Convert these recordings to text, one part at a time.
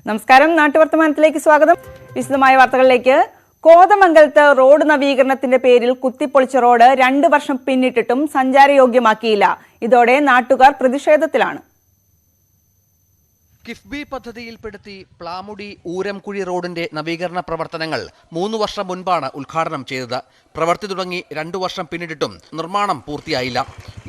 നമസ്കാരം, നാട്ടുവർത്തമാനത്തിലേക്ക് സ്വാഗതം. വിശദമായ വാർത്തകളിലേക്ക്. കോതമംഗലത്ത് റോഡ് നവീകരണത്തിന്റെ പേരിൽ കുത്തിപ്പൊളിച്ച റോഡ് 2 വർഷം പിന്നിട്ടിട്ടും സഞ്ചാരയോഗ്യമാക്കിയില്ല. ഇതോടെ നാട്ടുകാർ പ്രതിഷേധത്തിലാണ്. കിഫ്ബി പദ്ധതിയിൽപ്പെടുത്തി പ്ലാമുടി ഊരംകുഴി റോഡിന്റെ നവീകരണ പ്രവർത്തനങ്ങൾ 3 വർഷം മുൻപാണ് ഉദ്ഘാടനം ചെയ്തത്. പ്രവൃത്തി തുടങ്ങി 2 വർഷം പിന്നിട്ടിട്ടും നിർമ്മാണം പൂർത്തിയായില്ല.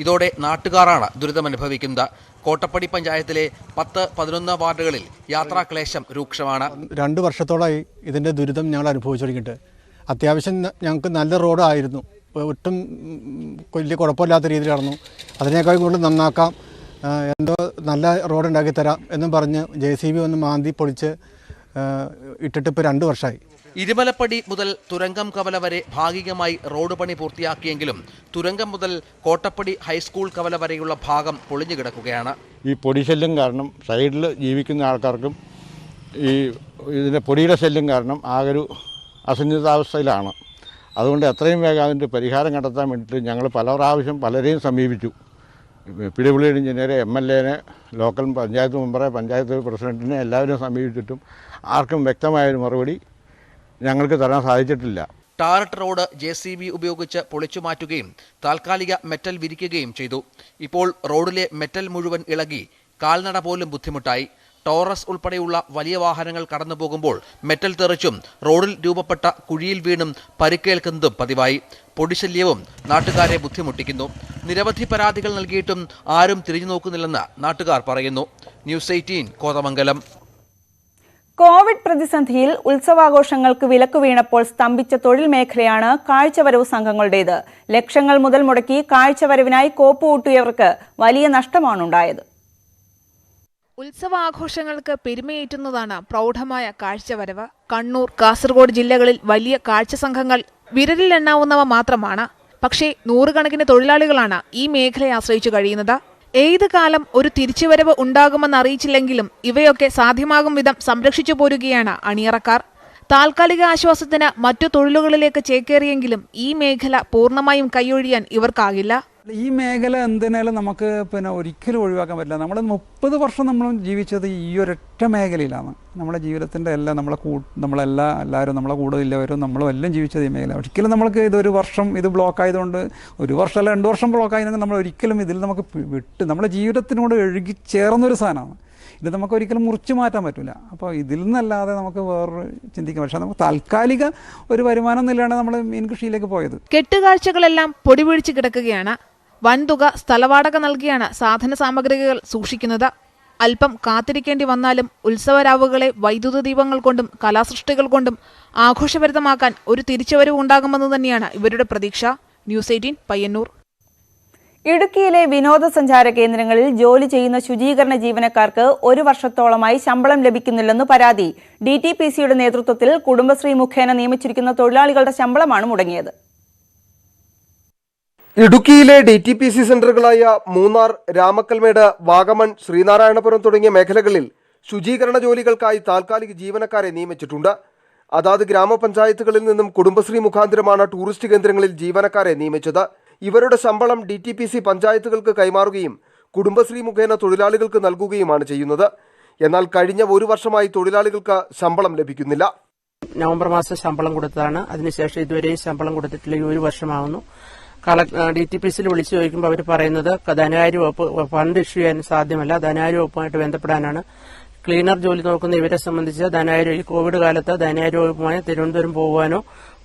ഇതോടെ നാട്ടുകാരാണ് ദുരിതമനുഭവിക്കുന്നത്. കോട്ടപ്പടി പഞ്ചായത്തിലെ 10-11 വാർഡുകളിൽ യാത്രാക്ലേശം രൂക്ഷമാണ്. 2 വർഷത്തോളമായി ഇതിൻ്റെ ദുരിതം ഞങ്ങൾ അനുഭവിച്ചു തുടങ്ങിയിട്ട്. അത്യാവശ്യം ഞങ്ങൾക്ക് നല്ല റോഡായിരുന്നു, ഒട്ടും വലിയ കുഴപ്പമില്ലാത്ത രീതിയിൽ നടന്നു. അതിനേക്കാൾ കൂടുതൽ നന്നാക്കാം, എന്തോ നല്ല റോഡ് ഉണ്ടാക്കി തരാം എന്നും പറഞ്ഞ് JCB ഒന്ന് മാന്തി പൊളിച്ച് ഇട്ടിട്ട് ഇപ്പോൾ 2 വർഷമായി. ഇരുമലപ്പടി മുതൽ തുരങ്കം കവല വരെ ഭാഗികമായി റോഡ് പണി പൂർത്തിയാക്കിയെങ്കിലും തുരങ്കം മുതൽ കോട്ടപ്പടി ഹൈസ്കൂൾ കവല വരെയുള്ള ഭാഗം പൊളിഞ്ഞു കിടക്കുകയാണ്. ഈ പൊടി ശല്യം കാരണം സൈഡിൽ ജീവിക്കുന്ന ആൾക്കാർക്കും ഇതിൻ്റെ പൊടിയുടെ ശല്യം കാരണം ആകെ അസന്നിഗ്ധാവസ്ഥയിലാണ്. അതുകൊണ്ട് എത്രയും വേഗം അതിൻ്റെ പരിഹാരം കണ്ടെത്താൻ വേണ്ടിയിട്ട് ഞങ്ങൾ പല പ്രാവശ്യം പലരെയും സമീപിച്ചു. പിടിപുളി എഞ്ചിനീയറെ, MLA-നെ, ലോക്കൽ പഞ്ചായത്ത് മെമ്പറെ, പഞ്ചായത്ത് പ്രസിഡന്റിനെ എല്ലാവരും സമീപിച്ചിട്ടും ആർക്കും വ്യക്തമായൊരു മറുപടി ഞങ്ങൾക്ക് തരാൻ സാധിച്ചിട്ടില്ല. ടാറിട്ട് റോഡ് JCB ഉപയോഗിച്ച് പൊളിച്ചു മാറ്റുകയും താൽക്കാലിക മെറ്റൽ വിരിക്കുകയും ചെയ്തു. ഇപ്പോൾ റോഡിലെ മെറ്റൽ മുഴുവൻ ഇളകി കാൽനട പോലും ബുദ്ധിമുട്ടായി. ടോറസ് ഉൾപ്പെടെയുള്ള വലിയ വാഹനങ്ങൾ കടന്നു പോകുമ്പോൾ മെറ്റൽ തെറിച്ചും റോഡിൽ രൂപപ്പെട്ട കുഴിയിൽ വീണും പരിക്കേൽക്കുന്നതും പതിവായി. പൊടിശല്യവും നാട്ടുകാരെ ബുദ്ധിമുട്ടിക്കുന്നു. നിരവധി പരാതികൾ നൽകിയിട്ടും ആരും തിരിഞ്ഞു നോക്കുന്നില്ലെന്ന് നാട്ടുകാർ പറയുന്നു. ന്യൂസ് 18 കോതമംഗലം. കോവിഡ് പ്രതിസന്ധിയിൽ ഉത്സവാഘോഷങ്ങൾക്ക് വിലക്ക് വീണപ്പോൾ സ്തംഭിച്ച തൊഴിൽ മേഖലയാണ് കാഴ്ചവരവ് സംഘങ്ങളുടേത്. ലക്ഷങ്ങൾ മുതൽ മുടക്കി കാഴ്ചവരവിനായി കോപ്പുകൂട്ടിയവർക്ക് വലിയ നഷ്ടമാണുണ്ടായത്. ഉത്സവാഘോഷങ്ങൾക്ക് പെരുമയേറ്റുന്നതാണ് പ്രൗഢമായ കാഴ്ചവരവ്. കണ്ണൂർ, കാസർഗോഡ് ജില്ലകളിൽ വലിയ കാഴ്ച സംഘങ്ങൾ വിരലിലെണ്ണാവുന്നവ മാത്രമാണ്. പക്ഷേ നൂറുകണക്കിന് തൊഴിലാളികളാണ് ഈ മേഖലയെ ആശ്രയിച്ചു കഴിയുന്നത്. ഏത് കാലം ഒരു തിരിച്ചുവരവ് ഉണ്ടാകുമെന്ന് അറിയിച്ചില്ലെങ്കിലും ഇവയൊക്കെ സാധ്യമാകും വിധം സംരക്ഷിച്ചു പോരുകയാണ് അണിയറക്കാർ. താൽക്കാലിക ആശ്വാസത്തിന് മറ്റു തൊഴിലുകളിലേക്ക് ചേക്കേറിയെങ്കിലും ഈ മേഖല പൂർണ്ണമായും കൈയൊഴിയാൻ ഇവർക്കാകില്ല. ഈ മേഖല എന്തിനാലും നമുക്ക് ഒരിക്കലും ഒഴിവാക്കാൻ പറ്റില്ല. നമ്മൾ 30 വർഷം നമ്മൾ ജീവിച്ചത് ഈ ഒരൊറ്റ മേഖലയിലാണ്. നമ്മുടെ ജീവിതത്തിൻ്റെ എല്ലാം എല്ലാവരും നമ്മളെ കൂടുതലുള്ളവരും നമ്മളും എല്ലാം ജീവിച്ചത് ഈ മേഖല. ഒരിക്കലും നമ്മൾക്ക് ഇതൊരു വർഷം ഇത് ബ്ലോക്ക് ആയതുകൊണ്ട് 1 വർഷം അല്ല 2 വർഷം ബ്ലോക്ക് ആയതെങ്കിൽ നമ്മൾ ഒരിക്കലും ഇതിൽ നമുക്ക് നമ്മുടെ ജീവിതത്തിനോട് ഒഴുകി ചേർന്നൊരു സാധനമാണ്. ഇത് നമുക്ക് ഒരിക്കലും മുറിച്ചു മാറ്റാൻ പറ്റില്ല. അപ്പോൾ ഇതിൽ നിന്നല്ലാതെ നമുക്ക് വേറെ ചിന്തിക്കാം. പക്ഷേ നമുക്ക് താൽക്കാലിക ഒരു വരുമാനം നിലയാണ് നമ്മൾ മീൻ കൃഷിയിലേക്ക് പോയത്. കെട്ടുകാഴ്ചകളെല്ലാം പൊടിപിടിച്ച് കിടക്കുകയാണ്. വൻതുക സ്ഥലവാടക നൽകിയാണ് സാധന സാമഗ്രികൾ സൂക്ഷിക്കുന്നത്. അല്പം കാത്തിരിക്കേണ്ടി വന്നാലും ഉത്സവരാവുകളെ വൈദ്യുത ദീപങ്ങൾ കൊണ്ടും കലാസൃഷ്ടികൾ കൊണ്ടും ആഘോഷഭരിതമാക്കാൻ ഒരു തിരിച്ചുവരവ് ഉണ്ടാകുമെന്ന് തന്നെയാണ് ഇവരുടെ പ്രതീക്ഷ. ന്യൂസ് 18 പയ്യന്നൂർ. ഇടുക്കിയിലെ വിനോദസഞ്ചാര കേന്ദ്രങ്ങളിൽ ജോലി ചെയ്യുന്ന ശുചീകരണ ജീവനക്കാർക്ക് 1 വർഷത്തോളമായി ശമ്പളം ലഭിക്കുന്നില്ലെന്ന് പരാതി. DTPCയുടെ നേതൃത്വത്തിൽ കുടുംബശ്രീ മുഖേന നിയമിച്ചിരിക്കുന്ന തൊഴിലാളികളുടെ ശമ്പളമാണ് മുടങ്ങിയത്. ഇടുക്കിയിലെ DTPC സെന്ററുകളായ മൂന്നാർ, രാമക്കൽമേട്, വാഗമൺ, ശ്രീനാരായണപുരം തുടങ്ങിയ മേഖലകളിൽ ശുചീകരണ ജോലികൾക്കായി താൽക്കാലിക ജീവനക്കാരെ നിയമിച്ചിട്ടുണ്ട്. അതാത് ഗ്രാമപഞ്ചായത്തുകളിൽ നിന്നും കുടുംബശ്രീ മുഖാന്തരമാണ് ടൂറിസ്റ്റ് കേന്ദ്രങ്ങളിൽ ജീവനക്കാരെ നിയമിച്ചത്. ഇവരുടെ ശമ്പളം DTPC പഞ്ചായത്തുകൾക്ക് കൈമാറുകയും കുടുംബശ്രീ മുഖേന തൊഴിലാളികൾക്ക് നൽകുകയുമാണ് ചെയ്യുന്നത്. എന്നാൽ കഴിഞ്ഞ 1 വർഷമായി തൊഴിലാളികൾക്ക് ശമ്പളം ലഭിക്കുന്നില്ല. നവംബർ മാസം ശമ്പളം കൊടുത്തതാണ്. അതിനുശേഷം ഇതുവരെയും ശമ്പളം കൊടുത്തിട്ടില്ല. 1 വർഷമാവുന്നു. DTPCയിൽ വിളിച്ചു ചോദിക്കുമ്പോൾ അവർ പറയുന്നത് ധനകാര്യ വകുപ്പ് ഫണ്ട് ഇഷ്യൂ ചെയ്യാൻ സാധ്യമല്ല, ധനകാര്യ വകുപ്പുമായിട്ട് ബന്ധപ്പെടാനാണ്. ക്ലീനർ ജോലി നോക്കുന്ന ഇവരെ സംബന്ധിച്ച് ധനകാര്യ ഈ കോവിഡ് കാലത്ത് ധനകാര്യ വകുപ്പുമായി തിരുവനന്തപുരം പോകുവാനോ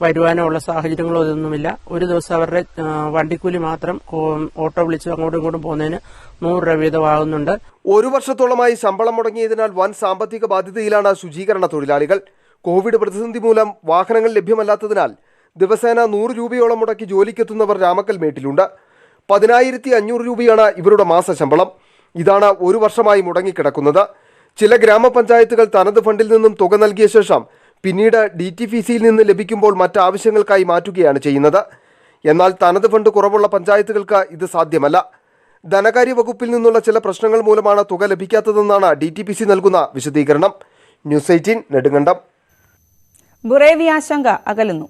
വരുവാനോ ഉള്ള സാഹചര്യങ്ങളോ ഇതൊന്നുമില്ല. ഒരു ദിവസം അവരുടെ വണ്ടിക്കൂലി മാത്രം ഓട്ടോ വിളിച്ച് അങ്ങോട്ടും ഇങ്ങോട്ടും പോകുന്നതിന് 100 രൂപ വീതമാകുന്നുണ്ട്. 1 വർഷത്തോളമായി ശമ്പളം മുടങ്ങിയതിനാൽ വൻ സാമ്പത്തിക ബാധ്യതയിലാണ് ശുചീകരണ തൊഴിലാളികൾ. കോവിഡ് പ്രതിസന്ധി മൂലം വാഹനങ്ങൾ ലഭ്യമല്ലാത്തതിനാൽ ദിവസേന 100 രൂപയോളം മുടക്കി ജോലിക്കെത്തുന്നവർ രാമക്കൽമേട്ടിലുണ്ട്. 10,500 രൂപയാണ് ഇവരുടെ മാസശമ്പളം. ഇതാണ് 1 വർഷമായി മുടങ്ങിക്കിടക്കുന്നത്. ചില ഗ്രാമപഞ്ചായത്തുകൾ തനത് ഫണ്ടിൽ നിന്നും തുക നൽകിയ ശേഷം പിന്നീട് DTPCയിൽ നിന്ന് ലഭിക്കുമ്പോൾ മറ്റാവശ്യങ്ങൾക്കായി മാറ്റുകയാണ് ചെയ്യുന്നത്. എന്നാൽ തനത് ഫണ്ട് കുറവുള്ള പഞ്ചായത്തുകൾക്ക് ഇത് സാധ്യമല്ല. ധനകാര്യ വകുപ്പിൽ നിന്നുള്ള ചില പ്രശ്നങ്ങൾ മൂലമാണ് തുക ലഭിക്കാത്തതെന്നാണ് DTPC നൽകുന്ന വിശദീകരണം. ന്യൂസ് 18 നെടുങ്കണ്ടം. ബുറേവി ആശങ്ക അകലുന്നു.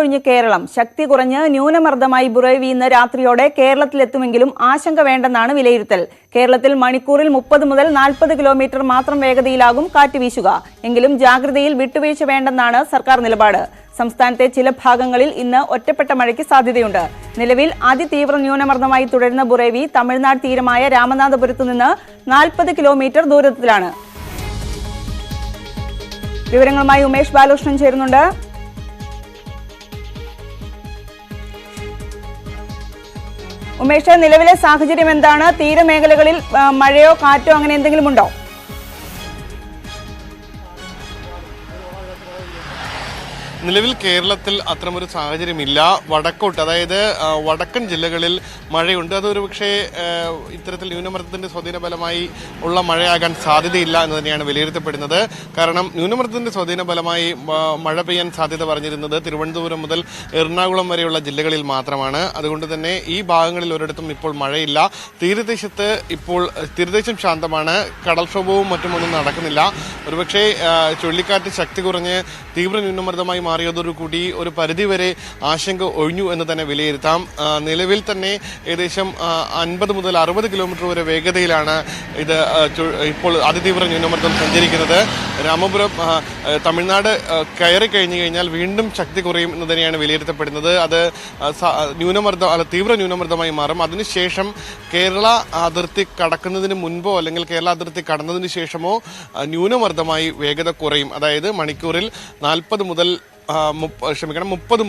മഴയൊഴിഞ്ഞ് കേരളം. ശക്തി കുറഞ്ഞ് ന്യൂനമർദ്ദമായി ബുറേവി ഇന്ന് രാത്രിയോടെ കേരളത്തിലെത്തുമെങ്കിലും ആശങ്ക വേണ്ടെന്നാണ് വിലയിരുത്തൽ. കേരളത്തിൽ മണിക്കൂറിൽ 30 മുതൽ 40 കിലോമീറ്റർ മാത്രം വേഗതയിലാകും കാറ്റ് വീശുക. എങ്കിലും ജാഗ്രതയിൽ വിട്ടുവീഴ്ച വേണ്ടെന്നാണ് സർക്കാർ നിലപാട്. സംസ്ഥാനത്തെ ചില ഭാഗങ്ങളിൽ ഇന്ന് ഒറ്റപ്പെട്ട മഴയ്ക്ക് സാധ്യതയുണ്ട്. നിലവിൽ അതിതീവ്ര ന്യൂനമർദ്ദമായി തുടരുന്ന ബുറേവി തമിഴ്നാട് തീരമായ രാമനാഥപുരത്ത് നിന്ന് 40 കിലോമീറ്റർ ദൂരത്തിലാണ്. വിവരങ്ങളുമായി ഉമേഷ് ബാലകൃഷ്ണൻ ചേരുന്നുണ്ട്. ഉമേഷ്, നിലവിലെ സാഹചര്യം എന്താണ്? തീരമേഖലകളിൽ മഴയോ കാറ്റോ അങ്ങനെ എന്തെങ്കിലും ഉണ്ടോ? നിലവിൽ കേരളത്തിൽ അത്തരമൊരു സാഹചര്യമില്ല. വടക്കോട്ട്, അതായത് വടക്കൻ ജില്ലകളിൽ മഴയുണ്ട്. അതൊരു പക്ഷേ ഇത്തരത്തിൽ ന്യൂനമർദ്ദത്തിന്റെ സ്വാധീന ഫലമായി ഉള്ള മഴയാകാൻ സാധ്യതയില്ല എന്ന് തന്നെയാണ് വിലയിരുത്തപ്പെടുന്നത്. കാരണം ന്യൂനമർദ്ദത്തിന്റെ സ്വാധീന ഫലമായി മഴ പെയ്യാൻ സാധ്യത പറഞ്ഞിരുന്നത് തിരുവനന്തപുരം മുതൽ എറണാകുളം വരെയുള്ള ജില്ലകളിൽ മാത്രമാണ്. അതുകൊണ്ട് തന്നെ ഈ ഭാഗങ്ങളിൽ ഒരിടത്തും ഇപ്പോൾ മഴയില്ല. തീരദേശം ശാന്തമാണ്. കടൽക്ഷോഭവും മറ്റുമൊന്നും നടക്കുന്നില്ല. ഒരുപക്ഷെ ചുഴലിക്കാറ്റ് ശക്തി കുറഞ്ഞ് തീവ്ര ന്യൂനമർദ്ദമായി മാറിയതോടുകൂടി ഒരു പരിധിവരെ ആശങ്ക ഒഴിഞ്ഞു എന്ന് തന്നെ വിലയിരുത്താം. നിലവിൽ തന്നെ ഏകദേശം 50 മുതൽ 60 കിലോമീറ്റർ വരെ വേഗതയിലാണ് ഇത് ഇപ്പോൾ അതിതീവ്ര ന്യൂനമർദ്ദം സഞ്ചരിക്കുന്നത്. രാമപുരം തമിഴ്നാട് കയറി കഴിഞ്ഞു കഴിഞ്ഞാൽ വീണ്ടും ശക്തി കുറയും എന്ന് തന്നെയാണ് വിലയിരുത്തപ്പെടുന്നത്. അത് തീവ്ര ന്യൂനമർദ്ദമായി മാറും. അതിനുശേഷം കേരള അതിർത്തി കടക്കുന്നതിന് മുൻപോ അല്ലെങ്കിൽ കേരള അതിർത്തി കടന്നതിന് ശേഷമോ ന്യൂനമർദ്ദമായി വേഗത കുറയും. അതായത് മണിക്കൂറിൽ 30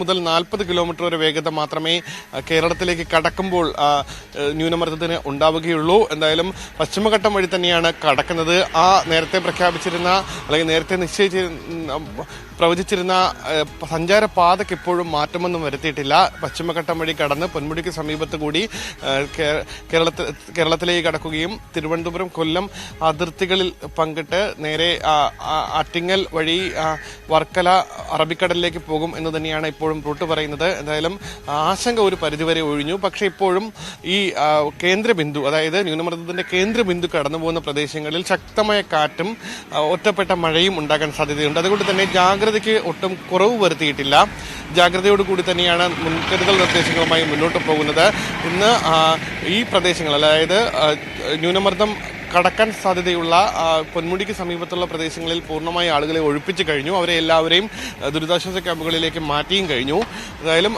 മുതൽ 40 കിലോമീറ്റർ വരെ വേഗത മാത്രമേ കേരളത്തിലേക്ക് കടക്കുമ്പോൾ ന്യൂനമർദ്ദത്തിന് ഉണ്ടാവുകയുള്ളൂ. എന്തായാലും പശ്ചിമഘട്ടം വഴി തന്നെയാണ് കടക്കുന്നത്. നേരത്തെ പ്രഖ്യാപിച്ചിരുന്ന അല്ലെങ്കിൽ നേരത്തെ പ്രവചിച്ചിരുന്ന സഞ്ചാരപാതയ്ക്ക് ഇപ്പോഴും മാറ്റമൊന്നും വരുത്തിയിട്ടില്ല. പശ്ചിമഘട്ടം വഴി കടന്ന് പൊന്മുടിക്ക് സമീപത്ത് കൂടി കേരളത്തിലേക്ക് കടക്കുകയും തിരുവനന്തപുരം കൊല്ലം അതിർത്തികളിൽ പങ്കിട്ട് നേരെ ആറ്റിങ്ങൽ വഴി വർക്കല അറബിക്കടലിലേക്ക് പോകും എന്ന് തന്നെയാണ് ഇപ്പോഴും റൂട്ട് പറയുന്നത്. എന്തായാലും ആശങ്ക ഒരു പരിധിവരെ ഒഴിഞ്ഞു. പക്ഷേ ഇപ്പോഴും ഈ കേന്ദ്രബിന്ദു, അതായത് ന്യൂനമർദ്ദത്തിന്റെ കേന്ദ്രബിന്ദു കടന്നു പോകുന്ന പ്രദേശങ്ങളിൽ ശക്തമായ കാറ്റും ഒറ്റപ്പെട്ട മഴയും ഉണ്ടാകാൻ സാധ്യതയുണ്ട്. അതുകൊണ്ട് തന്നെ ജാഗ്രതയ്ക്ക് ഒട്ടും കുറവ് വരുത്തിയിട്ടില്ല. ജാഗ്രതയോടുകൂടി തന്നെയാണ് മുൻകരുതൽ നിർദ്ദേശങ്ങളുമായി മുന്നോട്ട് പോകുന്നത്. ഇന്ന് ഈ പ്രദേശങ്ങൾ, അതായത് ന്യൂനമർദ്ദം കടക്കാൻ സാധ്യതയുള്ള പൊന്മുടിക്ക് സമീപത്തുള്ള പ്രദേശങ്ങളിൽ പൂർണ്ണമായി ആളുകളെ ഒഴിപ്പിച്ചു കഴിഞ്ഞു. അവരെ എല്ലാവരെയും ദുരിതാശ്വാസ ക്യാമ്പുകളിലേക്ക് മാറ്റിയും കഴിഞ്ഞു. എന്തായാലും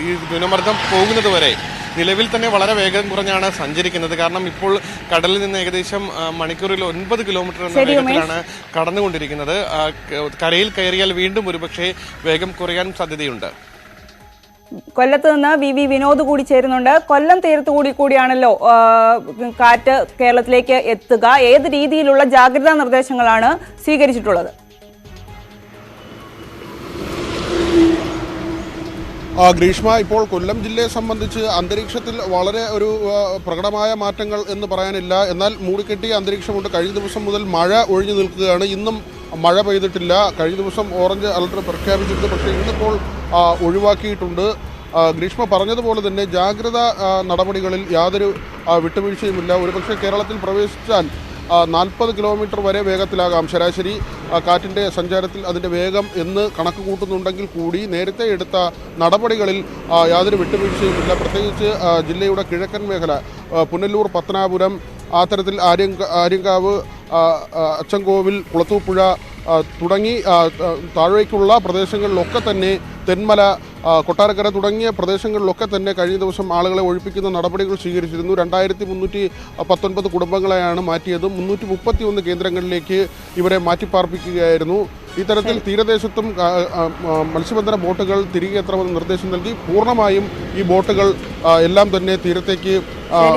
ഈ ന്യൂനമർദ്ദം പോകുന്നത് വരെ നിലവിൽ തന്നെ വളരെ വേഗം കുറഞ്ഞാണ് സഞ്ചരിക്കുന്നത്. കാരണം ഇപ്പോൾ കടലിൽ നിന്ന് ഏകദേശം മണിക്കൂറിൽ 9 കിലോമീറ്റർ എന്ന വേഗത്തിലാണ് കടന്നുകൊണ്ടിരിക്കുന്നത്. കരയിൽ കയറിയാൽ വീണ്ടും ഒരുപക്ഷെ വേഗം കുറയാൻ സാധ്യതയുണ്ട്. കൊല്ലത്ത് നിന്ന് വി വിനോദ് കൂടി ചേരുന്നുണ്ട്. കൊല്ലം തീരത്ത് കൂടിയാണല്ലോ കാറ്റ് കേരളത്തിലേക്ക് എത്തുക. ഏത് രീതിയിലുള്ള ജാഗ്രതാ നിർദ്ദേശങ്ങളാണ് സ്വീകരിച്ചിട്ടുള്ളത്? ഗ്രീഷ്മ, ഇപ്പോൾ കൊല്ലം ജില്ലയെ സംബന്ധിച്ച് അന്തരീക്ഷത്തിൽ വളരെ ഒരു പ്രകടമായ മാറ്റങ്ങൾ എന്ന് പറയാനില്ല. എന്നാൽ മൂടിക്കെട്ടിയ അന്തരീക്ഷമുണ്ട്. കഴിഞ്ഞ ദിവസം മുതൽ മഴ ഒഴിഞ്ഞു നിൽക്കുകയാണ്. ഇന്നും മഴ പെയ്തിട്ടില്ല. കഴിഞ്ഞ ദിവസം ഓറഞ്ച് അലർട്ട് പ്രഖ്യാപിച്ചിട്ടുണ്ട്. പക്ഷേ ഇന്നിപ്പോൾ ഒഴിവാക്കിയിട്ടുണ്ട്. ഗ്രീഷ്മ പറഞ്ഞതുപോലെ തന്നെ ജാഗ്രതാ നടപടികളിൽ യാതൊരു വിട്ടുവീഴ്ചയുമില്ല. ഒരുപക്ഷെ കേരളത്തിൽ പ്രവേശിച്ചാൽ 40 കിലോമീറ്റർ വരെ വേഗത്തിലാകാം ശരാശരി കാറ്റിൻ്റെ സഞ്ചാരത്തിൽ അതിൻ്റെ വേഗം എന്ന് കണക്ക് കൂട്ടുന്നുണ്ടെങ്കിൽ കൂടി നേരത്തെ എടുത്ത നടപടികളിൽ യാതൊരു വിട്ടുവീഴ്ചയുമില്ല. പ്രത്യേകിച്ച് ജില്ലയുടെ കിഴക്കൻ മേഖല, പുനലൂർ, പത്തനാപുരം, അത്തരത്തിൽ ആര്യങ്കാവ്, അച്ചൻകോവിൽ, കുളത്തൂപ്പുഴ തുടങ്ങി താഴേക്കുള്ള പ്രദേശങ്ങളിലൊക്കെ തന്നെ, തെന്മല, കൊട്ടാരക്കര തുടങ്ങിയ പ്രദേശങ്ങളിലൊക്കെ തന്നെ കഴിഞ്ഞ ദിവസം ആളുകളെ ഒഴിപ്പിക്കുന്ന നടപടികൾ സ്വീകരിച്ചിരുന്നു. 2319 കുടുംബങ്ങളെയാണ് മാറ്റിയത്. 331 കേന്ദ്രങ്ങളിലേക്ക് ഇവരെ മാറ്റിപ്പാർപ്പിക്കുകയായിരുന്നു. ഇത്തരത്തിൽ തീരദേശത്തും മത്സ്യബന്ധന ബോട്ടുകൾ തിരികെ എത്തണമെന്ന് നിർദ്ദേശം നൽകി. പൂർണ്ണമായും ഈ ബോട്ടുകൾ എല്ലാം തന്നെ തീരത്തേക്ക്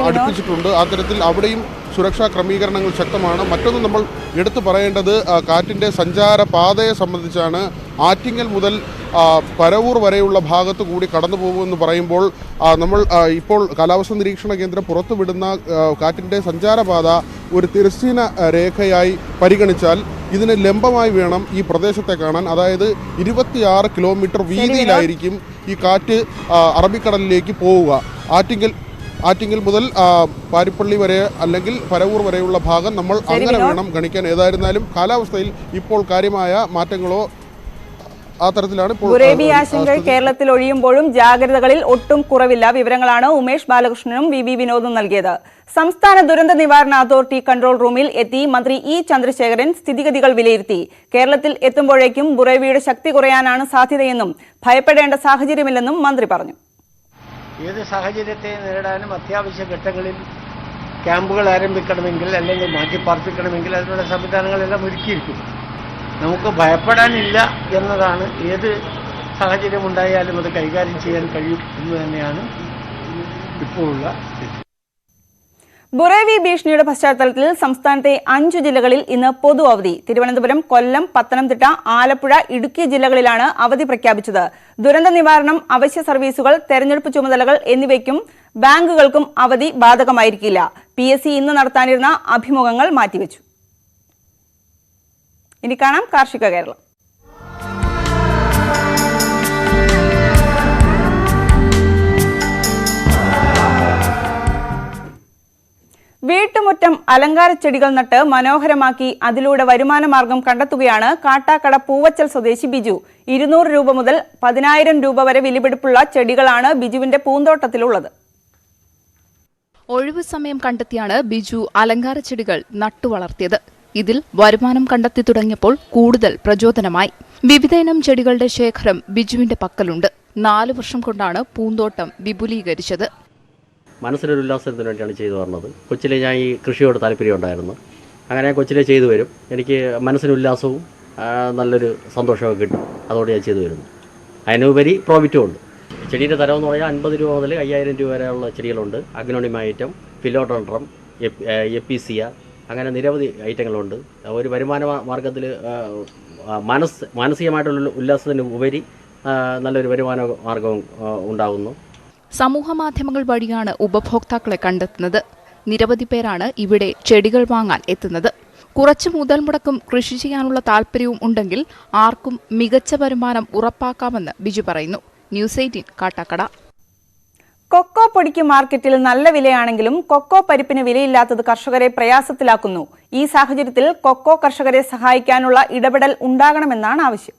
അടുപ്പിച്ചിട്ടുണ്ട്. അത്തരത്തിൽ അവിടെയും സുരക്ഷാ ക്രമീകരണങ്ങൾ ശക്തമാണ്. മറ്റൊന്ന് നമ്മൾ എടുത്തു പറയേണ്ടത് കാറ്റിൻ്റെ സഞ്ചാരപാതയെ സംബന്ധിച്ചാണ്. ആറ്റിങ്ങൽ മുതൽ പരവൂർ വരെയുള്ള ഭാഗത്ത് കൂടി കടന്നു പോകുമെന്ന് പറയുമ്പോൾ നമ്മൾ ഇപ്പോൾ കാലാവസ്ഥാ നിരീക്ഷണ കേന്ദ്രം പുറത്തുവിടുന്ന കാറ്റിൻ്റെ സഞ്ചാരപാത ഒരു തിരശ്ചീന രേഖയായി പരിഗണിച്ചാൽ ഇതിന് ലംബമായി വേണം ഈ പ്രദേശത്തെ കാണാൻ. അതായത് 26 കിലോമീറ്റർ വീതിയിലായിരിക്കും ഈ കാറ്റ് അറബിക്കടലിലേക്ക് പോവുക. ആറ്റിങ്ങൽ മുതൽ പാരിപ്പള്ളി വരെ അല്ലെങ്കിൽ പരവൂർ വരെയുള്ള ഭാഗം നമ്മൾ അങ്ങനെ വേണം ഗണിക്കാൻ. ഏതായിരുന്നാലും കാലാവസ്ഥയിൽ ഇപ്പോൾ കാര്യമായ മാറ്റങ്ങളോ ആ തരത്തിലാണ് ഇപ്പോൾ ബുറേവി ആശങ്ക കേരളത്തിൽ ഒഴിയുമ്പോഴും ജാഗ്രതകളിൽ ഒട്ടും കുറവില്ല. വിവരങ്ങളാണ് ഉമേഷ് ബാലകൃഷ്ണനും വി വിനോദും നൽകിയത്. സംസ്ഥാന ദുരന്ത നിവാരണ അതോറിറ്റി കൺട്രോൾ റൂമിൽ എത്തി മന്ത്രി ഇ ചന്ദ്രശേഖരൻ സ്ഥിതിഗതികൾ വിലയിരുത്തി. കേരളത്തിൽ എത്തുമ്പോഴേക്കും ബുറേവിയുടെ ശക്തി കുറയാനാണ് സാധ്യതയെന്നും ഭയപ്പെടേണ്ട സാഹചര്യമില്ലെന്നും മന്ത്രി പറഞ്ഞു. ഏത് സാഹചര്യത്തെ നേരിടാനും അത്യാവശ്യ ഘട്ടങ്ങളിൽ ക്യാമ്പുകൾ ആരംഭിക്കണമെങ്കിൽ അല്ലെങ്കിൽ മാറ്റിപ്പാർപ്പിക്കണമെങ്കിൽ അതിനുള്ള സംവിധാനങ്ങളെല്ലാം ഒരുക്കിയിരിക്കും. നമുക്ക് ഭയപ്പെടാനില്ല എന്നതാണ്. ഏത് സാഹചര്യം ഉണ്ടായാലും അത് കൈകാര്യം ചെയ്യാൻ കഴിയും എന്ന് തന്നെയാണ് ഇപ്പോഴുള്ള സ്ഥിതി. ബുറേവി ഭീഷണിയുടെ പശ്ചാത്തലത്തിൽ സംസ്ഥാനത്തെ 5 ജില്ലകളിൽ ഇന്ന് പൊതു അവധി. തിരുവനന്തപുരം, കൊല്ലം, പത്തനംതിട്ട, ആലപ്പുഴ, ഇടുക്കി ജില്ലകളിലാണ് അവധി പ്രഖ്യാപിച്ചത്. ദുരന്ത നിവാരണം, അവശ്യ സർവീസുകൾ, തെരഞ്ഞെടുപ്പ് ചുമതലകൾ എന്നിവയ്ക്കും ബാങ്കുകൾക്കും അവധി ബാധകമായിരിക്കില്ല. PSC ഇന്ന് നടത്താനിരുന്ന അഭിമുഖങ്ങൾ മാറ്റിവെച്ചു. ഇനി കാണാം കാർഷിക കേരളം. വീട്ടുമുറ്റം അലങ്കാര ചെടികൾ നട്ട് മനോഹരമാക്കി അതിലൂടെ വരുമാന മാർഗം കണ്ടെത്തുകയാണ് കാട്ടാക്കട പൂവച്ചൽ സ്വദേശി ബിജു. 200 രൂപ മുതൽ 10,000 രൂപ വരെ വിലപിടിപ്പുള്ള ചെടികളാണ് ബിജുവിന്റെ പൂന്തോട്ടത്തിലുള്ളത്. ഒഴിവു സമയം കണ്ടെത്തിയാണ് ബിജു അലങ്കാര ചെടികൾ നട്ടുവളർത്തിയത്. ഇതിൽ വരുമാനം കണ്ടെത്തി തുടങ്ങിയപ്പോൾ കൂടുതൽ പ്രചോദനമായി. വിവിധയിനം ചെടികളുടെ ശേഖരം ബിജുവിന്റെ പക്കലുണ്ട്. 4 വർഷം കൊണ്ടാണ് പൂന്തോട്ടം വിപുലീകരിച്ചത്. മനസ്സിനൊരു ഉല്ലാസത്തിന് വേണ്ടിയാണ് ചെയ്തു വരുന്നത്. കൊച്ചിലെ ഞാൻ ഈ കൃഷിയോട് താല്പര്യം ഉണ്ടായിരുന്നു. അങ്ങനെ കൊച്ചിലെ ചെയ്തു വരും. എനിക്ക് മനസ്സിന് ഉല്ലാസവും നല്ലൊരു സന്തോഷമൊക്കെ കിട്ടും. അതോടെ ഞാൻ ചെയ്തു വരുന്നു. അതിനുപരി പ്രോഫിറ്റും ഉണ്ട്. ചെടിയുടെ തരമെന്ന് പറഞ്ഞാൽ 50 രൂപ മുതൽ 5000 രൂപ വരെയുള്ള ചെടികളുണ്ട്. അഗ്നോണിമ ഐറ്റം, ഫിലോഡോൺഡ്രം, എപ്പീസിയ, അങ്ങനെ നിരവധി ഐറ്റങ്ങളുണ്ട്. ഒരു വരുമാന മാർഗത്തിൽ മാനസികമായിട്ടുള്ള ഉല്ലാസത്തിന് ഉപരി നല്ലൊരു വരുമാന മാർഗവും ഉണ്ടാകുന്നു. സമൂഹ മാധ്യമങ്ങൾ വഴിയാണ് ഉപഭോക്താക്കളെ കണ്ടെത്തുന്നത്. നിരവധി പേരാണ് ഇവിടെ ചെടികൾ വാങ്ങാൻ എത്തുന്നത്. കുറച്ച് മുതൽ മുടക്കും കൃഷി ചെയ്യാനുള്ള താല്പര്യവും ഉണ്ടെങ്കിൽ ആർക്കും മികച്ച വരുമാനം ഉറപ്പാക്കാമെന്ന് ബിജു പറയുന്നു. ന്യൂസ് 18 കാട്ടാക്കട. കൊക്കോ പൊടിക്ക് മാർക്കറ്റിൽ നല്ല വിലയാണെങ്കിലും കൊക്കോ പരിപ്പിന് വിലയില്ലാത്തത് കർഷകരെ പ്രയാസത്തിലാക്കുന്നു. ഈ സാഹചര്യത്തിൽ കൊക്കോ കർഷകരെ സഹായിക്കാനുള്ള ഇടപെടൽ ഉണ്ടാകണമെന്നാണ് ആവശ്യം.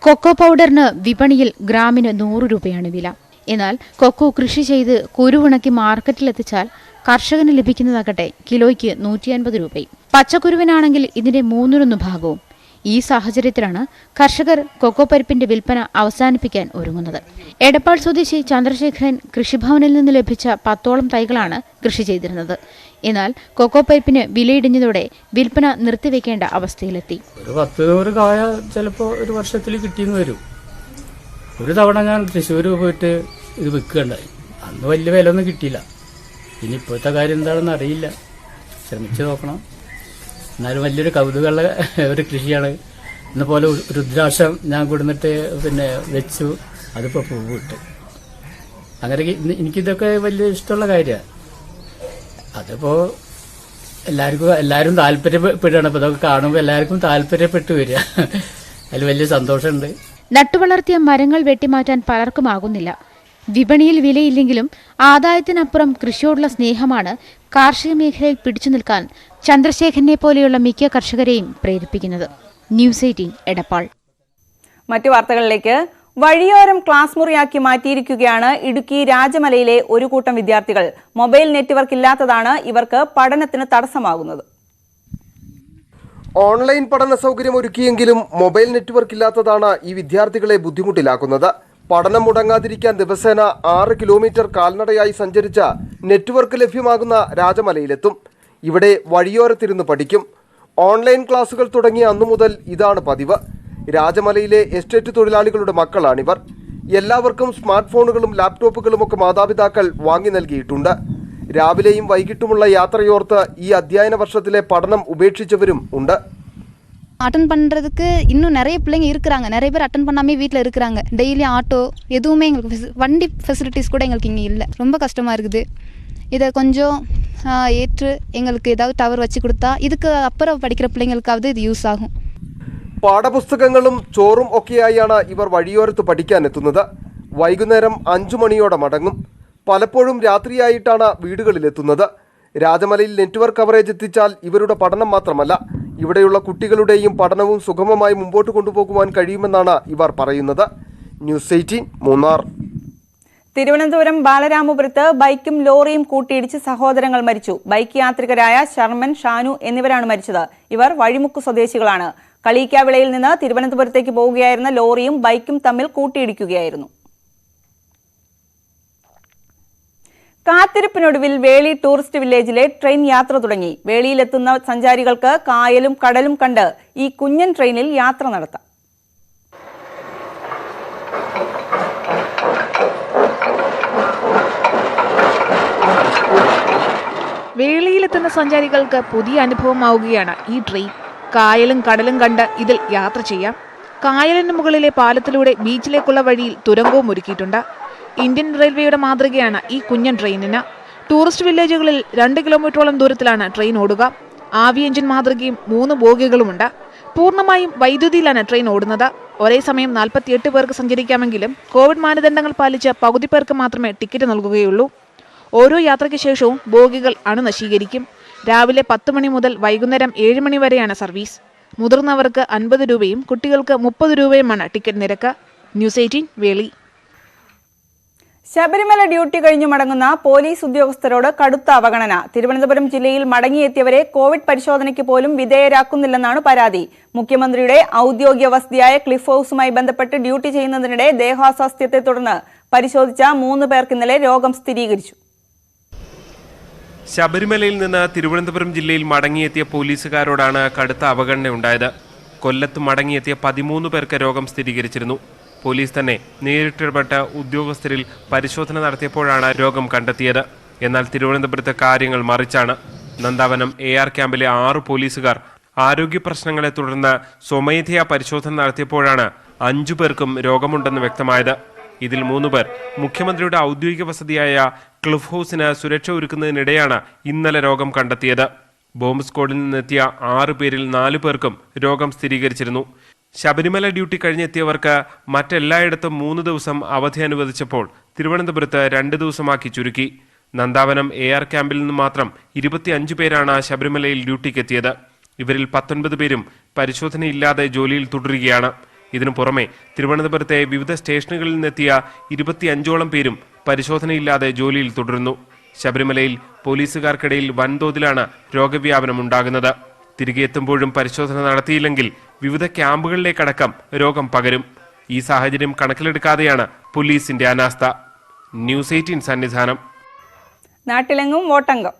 കൊക്കോ പൗഡറിന് വിപണിയിൽ ഗ്രാമിന് 100 രൂപയാണ് വില. എന്നാൽ കൊക്കോ കൃഷി ചെയ്ത് കുരുവുണക്കി മാർക്കറ്റിലെത്തിച്ചാൽ കർഷകന് ലഭിക്കുന്നതാകട്ടെ കിലോയ്ക്ക് 150 രൂപയും. പച്ചക്കുരുവിനാണെങ്കിൽ ഇതിന്റെ 1/3 ഭാഗവും. ഈ സാഹചര്യത്തിലാണ് കർഷകർ കൊക്കോ പരിപ്പിന്റെ വിൽപ്പന അവസാനിപ്പിക്കാൻ ഒരുങ്ങുന്നത്. എടപ്പാൾ സ്വദേശി ചന്ദ്രശേഖരൻ കൃഷിഭവനിൽ നിന്ന് ലഭിച്ച 10ഓളം തൈകളാണ് കൃഷി ചെയ്തിരുന്നത്. എന്നാൽ കൊക്കോ പരിപ്പിന് വിലയിടിഞ്ഞതോടെ വിൽപ്പന നിർത്തിവെക്കേണ്ട അവസ്ഥയിലെത്തി. 10 കായ ചിലപ്പോൾ ഒരു വർഷത്തിൽ കിട്ടിയെന്ന് വരും. ഒരു തവണ ഞാൻ തൃശ്ശൂർ പോയിട്ട് ഇത് വിൽക്കുകയുണ്ടായി. അന്ന് വലിയ വില ഒന്നും കിട്ടിയില്ല. ഇനി ഇപ്പോഴത്തെ കാര്യം എന്താണെന്ന് അറിയില്ല. ശ്രമിച്ചു നോക്കണം. എന്നാലും വലിയൊരു കൗതുകമുള്ള ഒരു കൃഷിയാണ്. ഇന്നപോലെ രുദ്രാക്ഷം ഞാൻ കൊടുന്നിട്ട് വെച്ചു. അതിപ്പോൾ പൂവ് ഇട്ടു. അങ്ങനെ എനിക്കിതൊക്കെ വലിയ ഇഷ്ടമുള്ള കാര്യമാണ്. അതിപ്പോൾ എല്ലാവരും താല്പര്യപ്പെടുകയാണ്. അപ്പോൾ ഇതൊക്കെ കാണുമ്പോൾ എല്ലാവർക്കും താല്പര്യപ്പെട്ടു വരിക. അതിൽ വലിയ സന്തോഷമുണ്ട്. നട്ടുവളർത്തിയ മരങ്ങൾ വെട്ടിമാറ്റാൻ പലർക്കും ആകുന്നില്ല. വിപണിയിൽ വിലയില്ലെങ്കിലും ആദായത്തിനപ്പുറം കൃഷിയോടുള്ള സ്നേഹമാണ് കാർഷിക മേഖലയിൽ പിടിച്ചു നിൽക്കാൻ ചന്ദ്രശേഖരനെ പോലെയുള്ള മിക്ക കർഷകരെയും പ്രേരിപ്പിക്കുന്നത്. ന്യൂസ് 18 എടപ്പാൾ. മറ്റു വാർത്തകളിലേക്ക്. വഴിയോരം ക്ലാസ് മുറിയാക്കി മാറ്റിയിരിക്കുകയാണ് ഇടുക്കി രാജമലയിലെ ഒരു കൂട്ടം വിദ്യാർത്ഥികൾ. മൊബൈൽ നെറ്റ്വർക്ക് ഇല്ലാത്തതാണ് ഇവർക്ക് പഠനത്തിന് തടസ്സമാകുന്നത്. ഓൺലൈൻ പഠന സൗകര്യം ഒരുക്കിയെങ്കിലും മൊബൈൽ നെറ്റ്വർക്ക് ഇല്ലാത്തതാണ് ഈ വിദ്യാർത്ഥികളെ ബുദ്ധിമുട്ടിലാക്കുന്നത്. പഠനം മുടങ്ങാതിരിക്കാൻ ദിവസേന 6 കിലോമീറ്റർ കാൽനടയായി സഞ്ചരിച്ച നെറ്റ്വർക്ക് ലഭ്യമാകുന്ന രാജമലയിലെത്തും. ഇവിടെ വഴിയോരത്തിരുന്ന് പഠിക്കും. ഓൺലൈൻ ക്ലാസുകൾ തുടങ്ങിയ അന്നു മുതൽ ഇതാണ് പതിവ്. രാജമലയിലെ എസ്റ്റേറ്റ് തൊഴിലാളികളുടെ മക്കളാണിവർ. എല്ലാവർക്കും സ്മാർട്ട് ഫോണുകളും ലാപ്ടോപ്പുകളുമൊക്കെ മാതാപിതാക്കൾ വാങ്ങി നൽകിയിട്ടുണ്ട്. രാവിലെയും വൈകിട്ടുമുള്ള യാത്രയോർത്ത് ഈ അധ്യയന വർഷത്തിലെ പഠനം ഉപേക്ഷിച്ചവരും ഉണ്ട്. அட்டன் பண்ணுறதுக்கு இன்னும் நிறைய பிள்ளைங்க இருக்கிறாங்க. நிறைய பேர் அட்டன் பண்ணாமே வீட்டில் இருக்கிறாங்க. டெய்லி ஆட்டோ எதுவுமே எங்களுக்கு வண்டி ஃபெசிலிட்டிஸ் கூட எங்களுக்கு இங்கே இல்லை. ரொம்ப கஷ்டமாக இருக்குது. இதை கொஞ்சம் ஏற்று எங்களுக்கு ஏதாவது டவர் வச்சு கொடுத்தா இதுக்கு அப்புறம் படிக்கிற பிள்ளைங்களுக்காவது இது யூஸ் ஆகும். പാഠപുസ്തകങ്ങളും ചോറും ഒക്കെയായാണ് ഇവർ വഴിയോരത്ത് പഠിക്കാനെത്തുന്നത്. വൈകുന്നേരം 5 മണിയോടെ മടങ്ങും. പലപ്പോഴും രാത്രിയായിട്ടാണ് വീടുകളിലെത്തുന്നത്. രാജമലയിൽ നെറ്റ്വർക്ക് കവറേജ് എത്തിച്ചാൽ ഇവരുടെ പഠനം മാത്രമല്ല ഇവിടെയുള്ള കുട്ടികളുടെയും പഠനവും സുഗമമായി മുമ്പോട്ട് കൊണ്ടുപോകുവാൻ കഴിയുമെന്നാണ് ഇവർ പറയുന്നത്. ന്യൂസ് 18 മൂന്നാർ. തിരുവനന്തപുരം ബാലരാമപുരത്ത് ബൈക്കും ലോറിയും കൂട്ടിയിടിച്ച് സഹോദരങ്ങൾ മരിച്ചു. ബൈക്ക് യാത്രികരായ ശർമ്മൻ, ഷാനു എന്നിവരാണ് മരിച്ചത്. ഇവർ വഴിമുക്ക് സ്വദേശികളാണ്. കളീക്കാവിളയിൽ നിന്ന് തിരുവനന്തപുരത്തേക്ക് പോവുകയായിരുന്ന ലോറിയും ബൈക്കും തമ്മിൽ കൂട്ടിയിടിക്കുകയായിരുന്നു. കാത്തിരിപ്പിനൊടുവിൽ വേളി ടൂറിസ്റ്റ് വില്ലേജിലെ ട്രെയിൻ യാത്ര തുടങ്ങി. വേളിയിലെത്തുന്ന സഞ്ചാരികൾക്ക് കായലും കടലും കണ്ട് ഈ കുഞ്ഞൻ ട്രെയിനിൽ യാത്ര നടത്താം. വേളിയിലെത്തുന്ന സഞ്ചാരികൾക്ക് പുതിയ അനുഭവമാവുകയാണ് ഈ ട്രെയിൻ. കായലും കടലും കണ്ട് ഇതിൽ യാത്ര ചെയ്യാം. കായലിന് മുകളിലെ പാലത്തിലൂടെ ബീച്ചിലേക്കുള്ള വഴിയിൽ തുരങ്കവും ഒരുക്കിയിട്ടുണ്ട്. ഇന്ത്യൻ റെയിൽവേയുടെ മാതൃകയാണ് ഈ കുഞ്ഞൻ ട്രെയിനിന്. ടൂറിസ്റ്റ് വില്ലേജുകളിൽ 2 കിലോമീറ്ററോളം ദൂരത്തിലാണ് ട്രെയിൻ ഓടുക. ആവി എഞ്ചിൻ മാതൃകയും 3 ബോഗികളുമുണ്ട്. പൂർണ്ണമായും വൈദ്യുതിയിലാണ് ട്രെയിൻ ഓടുന്നത്. ഒരേ സമയം 48 പേർക്ക് സഞ്ചരിക്കാമെങ്കിലും കോവിഡ് മാനദണ്ഡങ്ങൾ പാലിച്ച് പകുതി പേർക്ക് മാത്രമേ ടിക്കറ്റ് നൽകുകയുള്ളൂ. ഓരോ യാത്രയ്ക്ക് ശേഷവും ബോഗികൾ അണുനശീകരിക്കും. രാവിലെ 10 മണി മുതൽ വൈകുന്നേരം 7 മണി വരെയാണ് സർവീസ്. മുതിർന്നവർക്ക് 50 രൂപയും കുട്ടികൾക്ക് 30 രൂപയുമാണ് ടിക്കറ്റ് നിരക്ക്. ന്യൂസ് 18 വേളി. ശബരിമല ഡ്യൂട്ടി കഴിഞ്ഞു മടങ്ങുന്ന പോലീസ് ഉദ്യോഗസ്ഥരോട് കടുത്ത അവഗണന. തിരുവനന്തപുരം ജില്ലയിൽ മടങ്ങിയെത്തിയവരെ കോവിഡ് പരിശോധനയ്ക്ക് പോലും വിധേയരാക്കുന്നില്ലെന്നാണ് പരാതി. മുഖ്യമന്ത്രിയുടെ ഔദ്യോഗിക വസതിയായ ക്ലിഫ് ഹൌസുമായി ബന്ധപ്പെട്ട് ഡ്യൂട്ടി ചെയ്യുന്നതിനിടെ ദേഹാസ്വാസ്ഥ്യത്തെ തുടർന്ന് പരിശോധിച്ച 3 പേർക്ക് ഇന്നലെ രോഗം സ്ഥിരീകരിച്ചു. ശബരിമലയിൽ നിന്ന് തിരുവനന്തപുരം ജില്ലയിൽ മടങ്ങിയെത്തിയ പോലീസുകാരോടാണ് കടുത്ത അവഗണനയുണ്ടായത്. കൊല്ലത്ത് മടങ്ങിയെത്തിയ 13 പേർക്ക് രോഗം സ്ഥിരീകരിച്ചിരുന്നു. പോലീസ് തന്നെ നേരിട്ടിടപെട്ട ഉദ്യോഗസ്ഥരിൽ പരിശോധന നടത്തിയപ്പോഴാണ് രോഗം കണ്ടെത്തിയത്. എന്നാൽ തിരുവനന്തപുരത്തെ കാര്യങ്ങൾ മറിച്ചാണ്. നന്ദാവനം AR ക്യാമ്പിലെ 6 പോലീസുകാർ ആരോഗ്യ പ്രശ്നങ്ങളെ തുടർന്ന് സ്വമേധയാ പരിശോധന നടത്തിയപ്പോഴാണ് 5 പേർക്കും രോഗമുണ്ടെന്ന് വ്യക്തമായത്. ഇതിൽ 3 പേർ മുഖ്യമന്ത്രിയുടെ ഔദ്യോഗിക വസതിയായ ക്ലിഫ് ഹൌസിന് സുരക്ഷ ഒരുക്കുന്നതിനിടെയാണ് ഇന്നലെ രോഗം കണ്ടെത്തിയത്. ബോംബ് സ്ക്വാഡിൽ നിന്നെത്തിയ 6 പേരിൽ 4 പേർക്കും രോഗം സ്ഥിരീകരിച്ചിരുന്നു. ശബരിമല ഡ്യൂട്ടി കഴിഞ്ഞെത്തിയവർക്ക് മറ്റെല്ലായിടത്തും 3 ദിവസം അവധി അനുവദിച്ചപ്പോൾ തിരുവനന്തപുരത്ത് 2 ദിവസമാക്കി ചുരുക്കി. നന്ദാവനം AR ക്യാമ്പിൽ നിന്ന് മാത്രം 25 പേരാണ് ശബരിമലയിൽ ഡ്യൂട്ടിക്കെത്തിയത്. ഇവരിൽ 19 പേരും പരിശോധനയില്ലാതെ ജോലിയിൽ തുടരുകയാണ്. ഇതിനു പുറമെ തിരുവനന്തപുരത്തെ വിവിധ സ്റ്റേഷനുകളിൽ നിന്നെത്തിയ 25ഓളം പേരും പരിശോധനയില്ലാതെ ജോലിയിൽ തുടരുന്നു. ശബരിമലയിൽ പോലീസുകാർക്കിടയിൽ വൻതോതിലാണ് രോഗവ്യാപനം ഉണ്ടാകുന്നത്. തിരികെ എത്തുമ്പോഴും പരിശോധന നടത്തിയില്ലെങ്കിൽ വിവിധ ക്യാമ്പുകളിലേക്കടക്കം രോഗം പകരും. ഈ സാഹചര്യം കണക്കിലെടുക്കാതെയാണ് പോലീസിന്റെ അനാസ്ഥ. ന്യൂസ് 18 സന്നിധാനം. നാട്ടിലെങ്ങും വോട്ടംഗം.